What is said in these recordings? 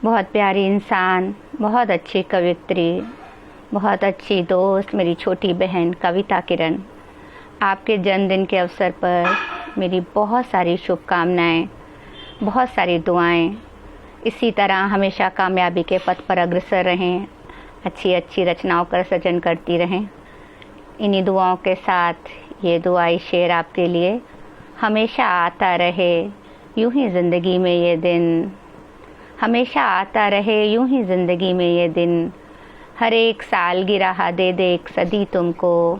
बहुत प्यारी इंसान, बहुत अच्छी कवियत्री, बहुत अच्छी दोस्त, मेरी छोटी बहन कविता किरण, आपके जन्मदिन के अवसर पर मेरी बहुत सारी शुभकामनाएं, बहुत सारी दुआएं। इसी तरह हमेशा कामयाबी के पथ पर अग्रसर रहें, अच्छी अच्छी रचनाओं का सृजन करती रहें। इन्हीं दुआओं के साथ ये दुआई शेर आपके लिए। हमेशा आता रहे यूं ही ज़िंदगी में ये दिन, हमेशा आता रहे यूं ही ज़िंदगी में ये दिन। हर एक साल गिराहा दे दे एक सदी तुमको,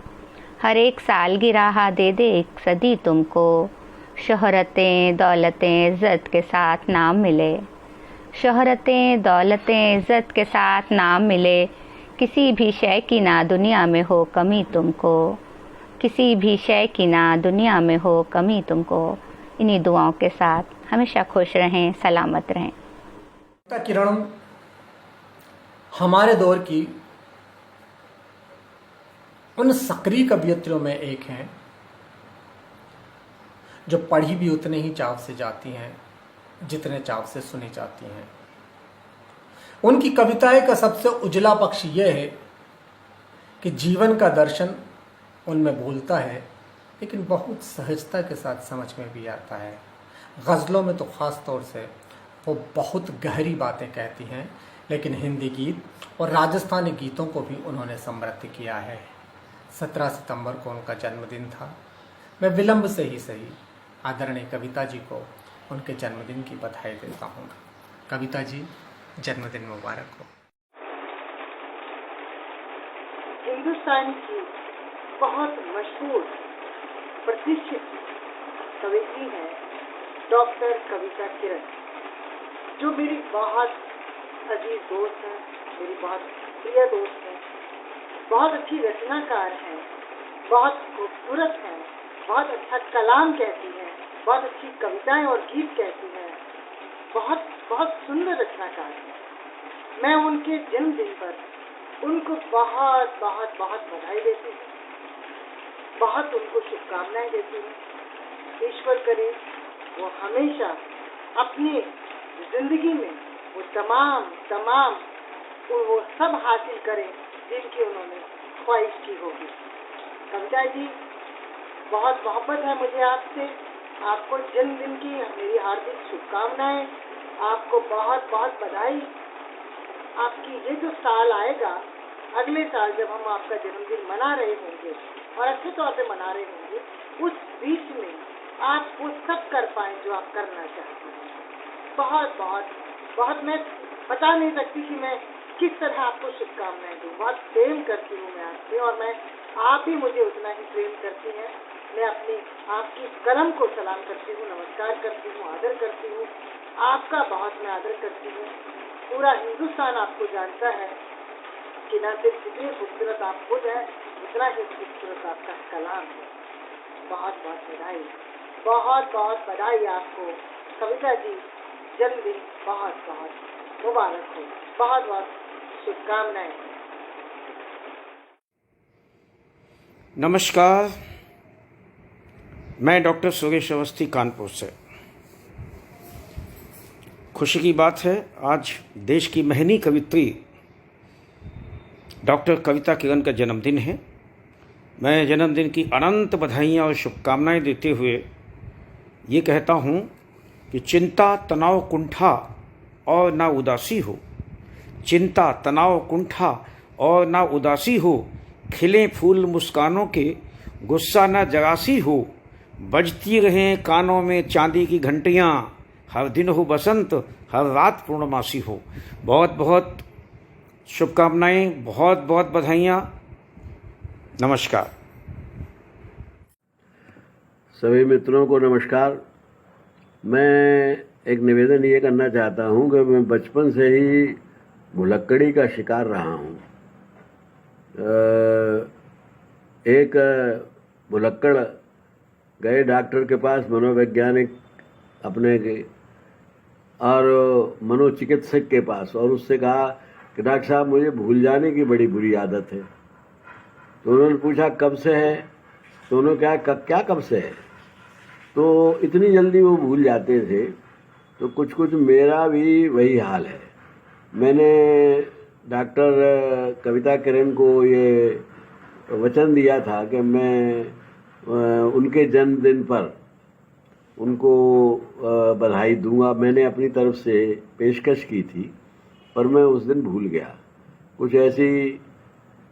हर एक साल गिराहा दे दे एक सदी तुमको। शोहरतें दौलतें इज़्ज़त के साथ नाम मिले, शोहरतें दौलतें इज़्ज़त के साथ नाम मिले। किसी भी शय की ना दुनिया में हो कमी तुमको, किसी भी शय की ना दुनिया में हो कमी तुमको। इन्हीं दुआओं के साथ हमेशा खुश रहें, सलामत रहें। किरण हमारे दौर की उन सक्रिय कवियत्रियों में एक हैं जो पढ़ी भी उतने ही चाव से जाती हैं जितने चाव से सुनी जाती हैं। उनकी कविताएं का सबसे उजला पक्ष यह है कि जीवन का दर्शन उनमें बोलता है, लेकिन बहुत सहजता के साथ समझ में भी आता है। गज़लों में तो ख़ास तौर से वो बहुत गहरी बातें कहती हैं, लेकिन हिंदी गीत और राजस्थानी गीतों को भी उन्होंने समृद्ध किया है। 17 सितंबर को उनका जन्मदिन था। मैं विलंब से ही सही आदरणीय कविता जी को उनके जन्मदिन की बधाई देता हूँ। कविता जी, जन्मदिन मुबारक हो। हिंदुस्तान की बहुत मशहूर प्रतिष्ठित कवित्री है डॉक्टर कविता किरण, जो मेरी बहुत अजीज दोस्त है, मेरी बहुत प्रिय दोस्त है, बहुत अच्छी रचनाकार है, बहुत खूबसूरत है, बहुत अच्छा कलाम कहती है, बहुत अच्छी कविताएं और गीत कहती है, बहुत बहुत सुंदर रचनाकार है। मैं उनके जन्मदिन पर उनको बहुत बहुत बहुत बधाई देती हूँ, बहुत उनको शुभकामनाएं देती हूँ। ईश्वर करे वो हमेशा अपनी जिंदगी में वो तमाम वो सब हासिल करें जिनकी उन्होंने ख्वाहिश की होगी। कविता जी, बहुत मोहब्बत है मुझे आपसे। आपको जन्मदिन की मेरी हार्दिक शुभकामनाएं, आपको बहुत बहुत बधाई। आपकी ये जो साल आएगा, अगले साल जब हम आपका जन्मदिन मना रहे होंगे और अच्छे तौर पे मना रहे होंगे, उस बीच में आप वो सब कर पाएं जो आप करना चाहते हैं। बहुत बहुत बहुत मैं बता नहीं सकती कि मैं किस तरह आपको शुभकामनाएं दूं। बहुत प्रेम करती हूँ मैं आपसे, और मैं आप भी मुझे उतना ही प्रेम करती हैं। मैं अपनी आपकी कलम को सलाम करती हूँ, नमस्कार करती हूँ, आदर करती हूँ। आपका बहुत मैं आदर करती हूँ। पूरा हिंदुस्तान आपको जानता है कि न सिर्फ जितनी खूबसूरत आप खुद हैं, उतना ही खूबसूरत आपका कलाम है। बहुत बहुत बधाई, बहुत बहुत बधाई आपको कविता जी। जन्मदिन बहुत बहुत मुबारक हो, बहुत बहुत शुभकामनाएं। नमस्कार, मैं डॉक्टर सुरेश अवस्थी कानपुर से। खुशी की बात है, आज देश की महनी कवित्री डॉक्टर कविता किरण का जन्मदिन है। मैं जन्मदिन की अनंत बधाइयाँ और शुभकामनाएं देते हुए ये कहता हूँ कि चिंता तनाव कुंठा और ना उदासी हो, चिंता तनाव कुंठा और ना उदासी हो, खिले फूल मुस्कानों के गुस्सा न जरासी हो, बजती रहें कानों में चांदी की घंटियाँ, हर दिन हो बसंत हर रात पूर्णमासी हो। बहुत बहुत शुभकामनाएं, बहुत बहुत बधाइयाँ। नमस्कार। सभी मित्रों को नमस्कार। मैं एक निवेदन ये करना चाहता हूँ कि मैं बचपन से ही भुलक्कड़ी का शिकार रहा हूँ। एक भुलक्कड़ गए डॉक्टर के पास, मनोवैज्ञानिक अपने के और मनोचिकित्सक के पास, और उससे कहा कि डॉक्टर साहब मुझे भूल जाने की बड़ी बुरी आदत है। तो उन्होंने पूछा कब से है, तो उन्होंने क्या कब से है, तो इतनी जल्दी वो भूल जाते थे। तो कुछ मेरा भी वही हाल है। मैंने डॉक्टर कविता किरण को ये वचन दिया था कि मैं उनके जन्मदिन पर उनको बधाई दूंगा। मैंने अपनी तरफ से पेशकश की थी, पर मैं उस दिन भूल गया। कुछ ऐसी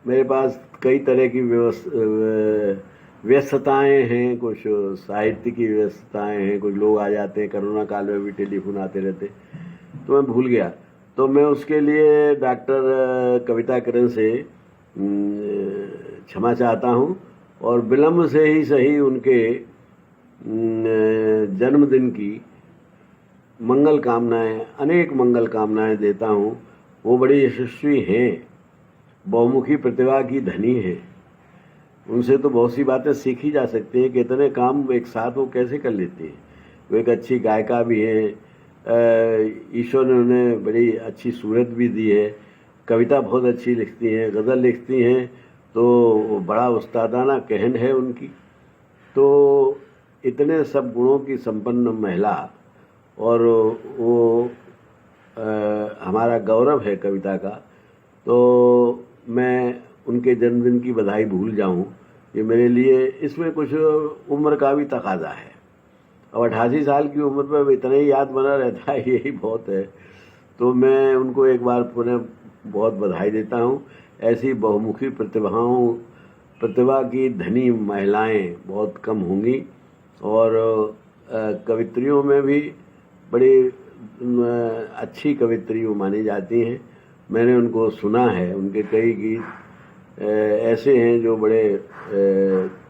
मेरे पास कई तरह की व्यस्तताएं हैं, कुछ साहित्य की व्यस्तताएं हैं, कुछ लोग आ जाते हैं, कोरोना काल में भी टेलीफोन आते रहते, तो मैं भूल गया। तो मैं उसके लिए डॉक्टर कविता किरण से क्षमा चाहता हूं और विलम्ब से ही सही उनके जन्मदिन की मंगल कामनाएं, अनेक मंगल कामनाएं देता हूं। वो बड़ी यशस्वी हैं, बहुमुखी प्रतिभा की धनी हैं। उनसे तो बहुत सी बातें सीखी जा सकती हैं कि इतने काम एक साथ वो कैसे कर लेती हैं। वो एक अच्छी गायिका भी हैं, ईश्वर ने उन्हें बड़ी अच्छी सूरत भी दी है, कविता बहुत अच्छी लिखती हैं, गज़ल लिखती हैं, तो बड़ा उस्तादाना कहन है उनकी। तो इतने सब गुणों की संपन्न महिला, और वो हमारा गौरव है कविता का। तो मैं उनके जन्मदिन की बधाई भूल जाऊं, ये मेरे लिए, इसमें कुछ उम्र का भी तकाजा है। अब 88 साल की उम्र पर इतना ही याद बना रहता है, यही बहुत है। तो मैं उनको एक बार पुनः बहुत बधाई देता हूँ। ऐसी बहुमुखी प्रतिभा की धनी महिलाएं बहुत कम होंगी, और कवित्रियों में भी बड़ी अच्छी कवित्री वो मानी जाती हैं। मैंने उनको सुना है, उनके कई गीत ऐसे हैं जो बड़े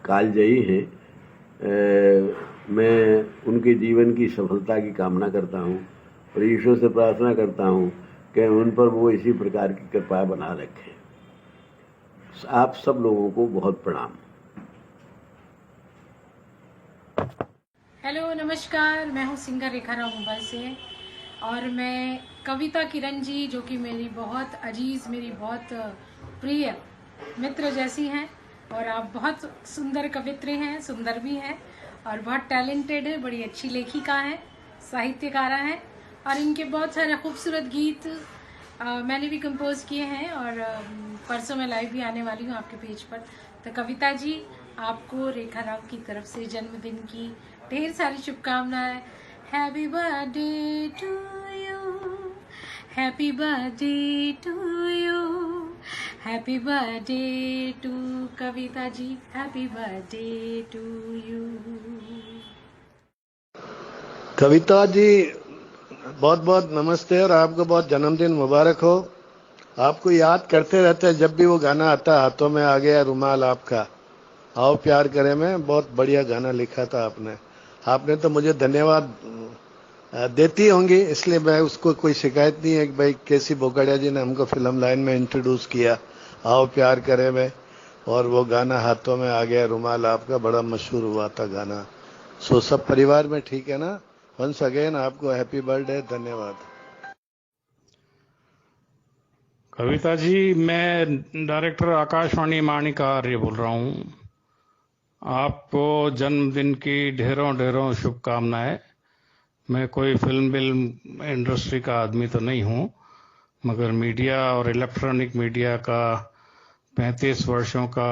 कालजयी हैं। मैं उनके जीवन की सफलता की कामना करता हूँ और ईश्वर से प्रार्थना करता हूँ कि उन पर वो इसी प्रकार की कृपा बना रखें। आप सब लोगों को बहुत प्रणाम। हेलो, नमस्कार। मैं हूँ सिंगर रेखा राव मुंबई से, और मैं कविता किरण जी, जो कि मेरी बहुत अजीज़, मेरी बहुत प्रिय मित्र जैसी हैं, और आप बहुत सुंदर कवित्री हैं, सुंदर भी हैं और बहुत टैलेंटेड है, बड़ी अच्छी लेखिका हैं, साहित्यकारा हैं, और इनके बहुत सारे खूबसूरत गीत मैंने भी कंपोज किए हैं, और परसों मैं लाइव भी आने वाली हूँ आपके पेज पर। तो कविता जी, आपको रेखा राव की तरफ से जन्मदिन की ढेर सारी शुभकामनाएं। Happy birthday to you, happy birthday to you, happy birthday to Kavita ji, happy birthday to you. Kavita ji, बहुत बहुत नमस्ते और आपको बहुत जन्मदिन मुबारक हो। आपको याद करते रहते हैं, जब भी वो गाना आता हाथों में आ गया रुमाल आपका, आओ प्यार करें में, बहुत बढ़िया गाना लिखा था आपने। आपने तो मुझे धन्यवाद देती होंगी, इसलिए मैं उसको कोई शिकायत नहीं है कि भाई केसी बोगड़िया जी ने हमको फिल्म लाइन में इंट्रोड्यूस किया आओ प्यार करें में, और वो गाना हाथों में आ गया रुमाल आपका बड़ा मशहूर हुआ था गाना। सो सब परिवार में ठीक है ना? वंस अगेन आपको हैप्पी बर्थडे, धन्यवाद। कविता जी, मैं डायरेक्टर आकाशवाणी माणिक आर्य बोल रहा हूँ। आपको जन्मदिन की ढेरों ढेरों शुभकामनाएं। मैं कोई फिल्म इंडस्ट्री का आदमी तो नहीं हूँ, मगर मीडिया और इलेक्ट्रॉनिक मीडिया का 35 वर्षों का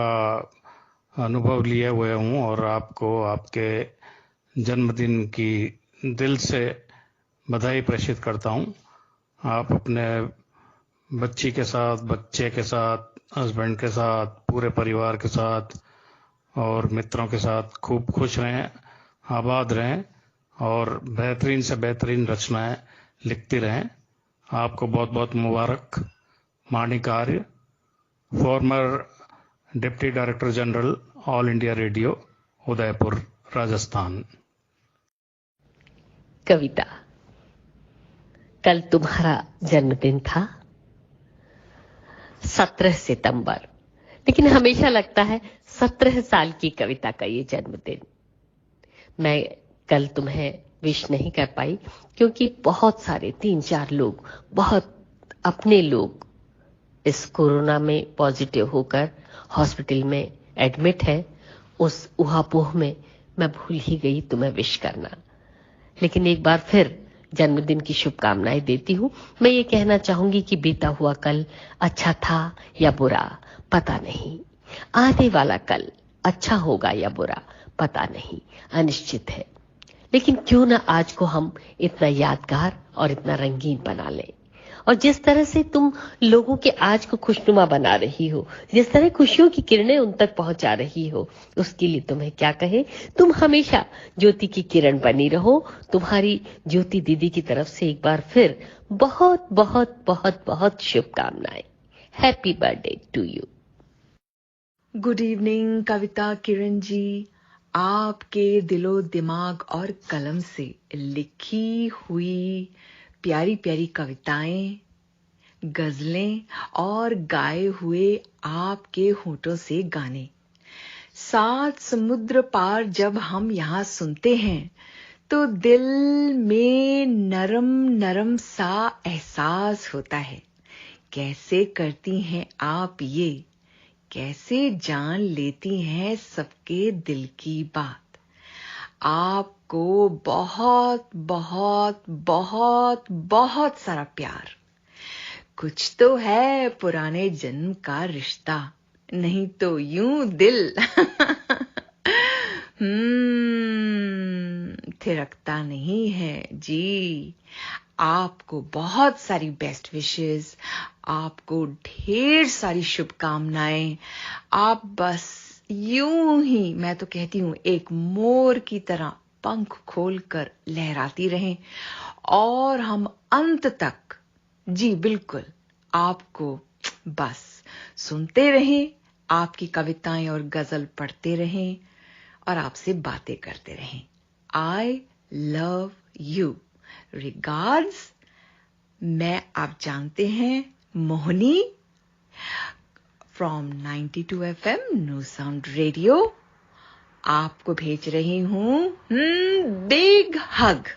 अनुभव लिए हुए हूँ, और आपको आपके जन्मदिन की दिल से बधाई प्रेषित करता हूँ। आप अपने बच्ची के साथ, बच्चे के साथ, हस्बैंड के साथ, पूरे परिवार के साथ और मित्रों के साथ खूब खुश रहें, आबाद रहें और बेहतरीन से बेहतरीन रचनाएं लिखती रहें। आपको बहुत बहुत मुबारक। Manik Arya, former deputy director general, all India radio, Udaipur, Rajasthan. Kavita, कल तुम्हारा जन्मदिन था 17 सितंबर, लेकिन हमेशा लगता है 17 साल की कविता का ये जन्मदिन। मैं कल तुम्हें विश नहीं कर पाई क्योंकि बहुत सारे 3-4 लोग, बहुत अपने लोग इस कोरोना में पॉजिटिव होकर हॉस्पिटल में एडमिट है। उस उहापोह में मैं भूल ही गई तुम्हें विश करना। लेकिन एक बार फिर जन्मदिन की शुभकामनाएं देती हूँ। मैं ये कहना चाहूंगी कि बीता हुआ कल अच्छा था या बुरा पता नहीं, आने वाला कल अच्छा होगा या बुरा पता नहीं, अनिश्चित है। लेकिन क्यों ना आज को हम इतना यादगार और इतना रंगीन बना लें। और जिस तरह से तुम लोगों के आज को खुशनुमा बना रही हो, जिस तरह खुशियों की किरणें उन तक पहुंचा रही हो, उसके लिए तुम्हें क्या कहे। तुम हमेशा ज्योति की किरण बनी रहो। तुम्हारी ज्योति दीदी की तरफ से एक बार फिर बहुत बहुत बहुत बहुत शुभकामनाएं। Happy birthday to you. Good evening Kavita Kiran ji. आपके दिलो दिमाग और कलम से लिखी हुई प्यारी प्यारी कविताएं, गजलें और गाए हुए आपके होठों से गाने, 7 समुद्र पार जब हम यहाँ सुनते हैं तो दिल में नरम नरम सा एहसास होता है। कैसे करती हैं आप ये, कैसे जान लेती हैं सबके दिल की बात। आपको बहुत बहुत बहुत बहुत सारा प्यार। कुछ तो है पुराने जन्म का रिश्ता, नहीं तो यूं दिल थिरकता नहीं है जी। आपको बहुत सारी बेस्ट विशेस, आपको ढेर सारी शुभकामनाएं। आप बस यूं ही, मैं तो कहती हूं, एक मोर की तरह पंख खोलकर लहराती रहें और हम अंत तक, जी बिल्कुल, आपको बस सुनते रहें, आपकी कविताएं और गजल पढ़ते रहें और आपसे बातें करते रहें। I love you. रिगार्ड्स, मैं, आप जानते हैं, Mohini from 92 FM new sound radio आपको भेज रही हूं बिग हग।